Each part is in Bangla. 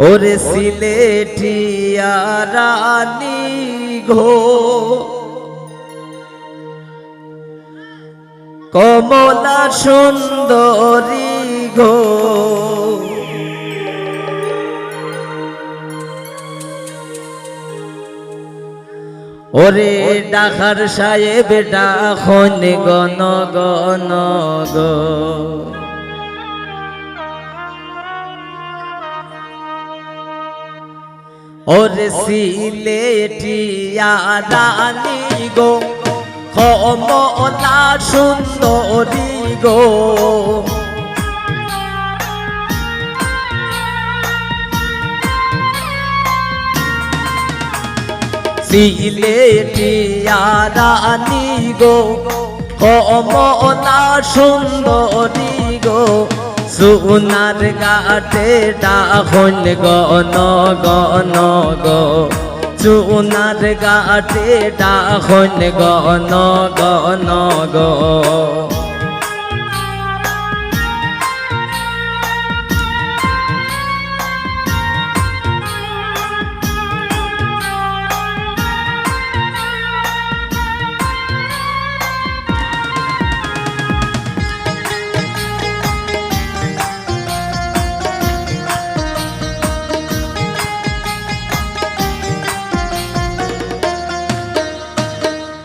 ওরে সিলেটিয়া রানী গো কমলা সুন্দরী গো ওরে ডাকার সাহেব ডাখন গণ গণ গো ওরে সিলেটিয়া রানী গো কমলা সুন্দরী গো সিলেটিয়া রানী গো কমলা সুন্দরী গো সোনার ঘাটে ডাখন গণ গণ গো সোনার ঘাটে ডাখন গণ গণ গো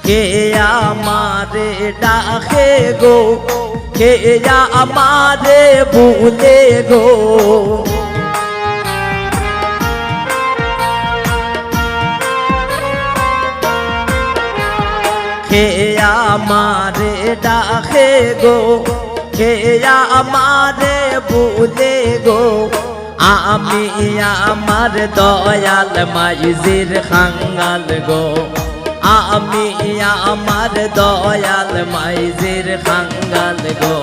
কে আমারে ডাকে গো কে আমারে ভুলে গো কে আমারে ডাকে গো কে আমারে ভুলে গো আমি আমার দয়াল মাইজির খাঙ্গাল গো আমি আমার দয়াল মাইজির খাঙ্গাল গো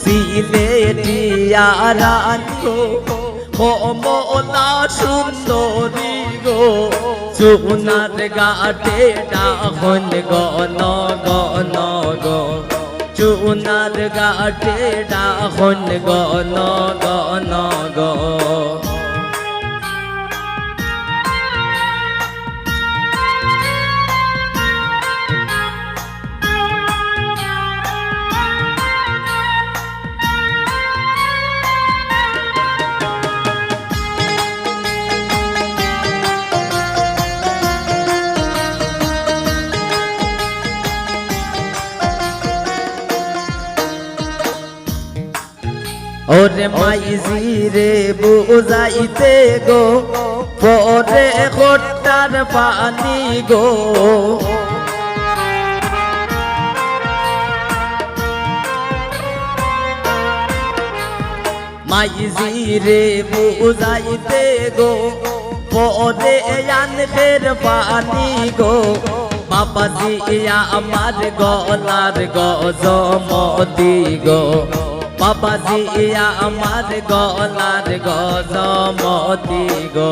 সিলেটিয়া রানী গো কমলা সুন্দরী গো সোনার ঘাটে ডাখন গণ গণ গো সোনার ঘাটে ডাখন গণ গণ গো ওরে মাইজিরে বুঝাইতে গো পরে খোট্টার পানি গো মাইজিরে বুঝাইতে গো পরে আনখের পানি গো বাবাজি আমার গলার গজমতি গো বাবাজি আমার গলার গজমতি গো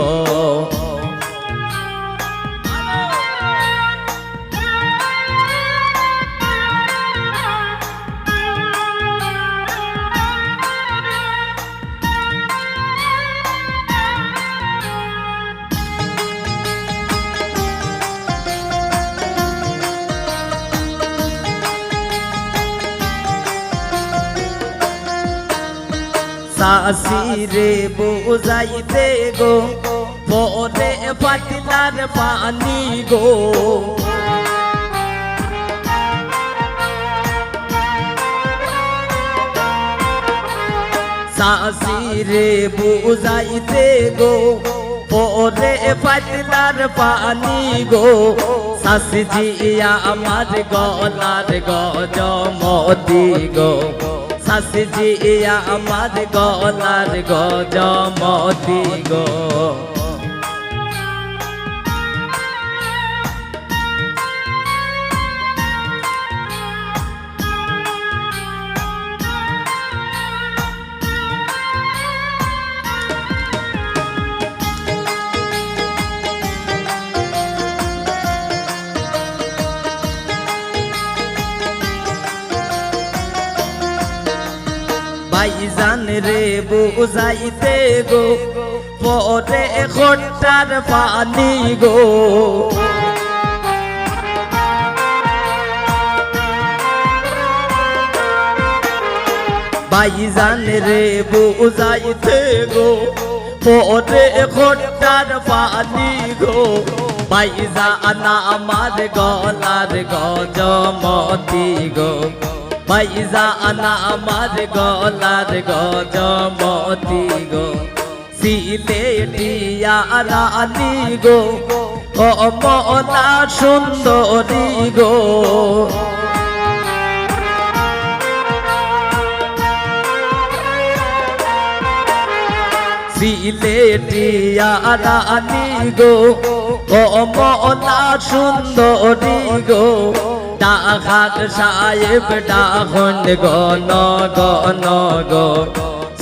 সাসিরে বুঝাইতে গো পরে পাতিলার পানি গো সাসিরে বুঝাইতে গো পরে পাতিলার পানি গো সাসিজিয়া আমার গলার গজমতি গো সাসিজিয়া আমার গলার গজমতি গো ভাইজান রে বুঝাইতে গো পরে খোঁটার পানি গো ভাইজান রে বুঝাইতে গো পরে খোঁটার পানি গো ভাইজান আমার গলার গজমতি গো ভাইজান আমার গলার গজমতি গো সিলেটিয়া রানী গো কমলা সুন্দরী গো সিলেটিয়া রানী গো কমলা সুন্দরী গো ডাকাত সাহেব ডাকন গণ গণ গো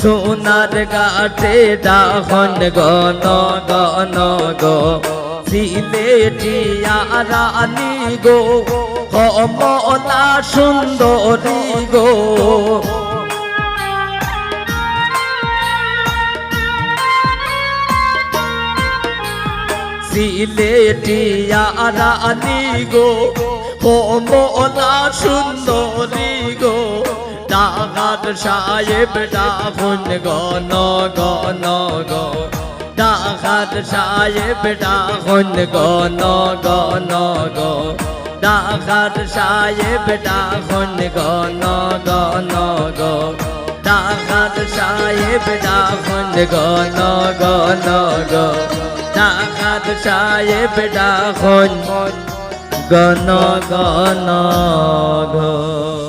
সোনার গাছে ডাকন গণ গণ গো সিলেটিয়া রানী গো কমলা সুন্দরী গো সিলেটিয়া রানী গো কমলা সুন্দরী গো ডাকাত সাহেব ডাকুন গণ গণ গো ডাকাত সাহেব ডাকুন গণ গণ গো ডাকাত সাহেব ডাকুন গণ গণ গো ডাকাত সাহেব ডাকুন গণ গণ গো ডাকাত সাহেব ডাকুন গণ গণ গো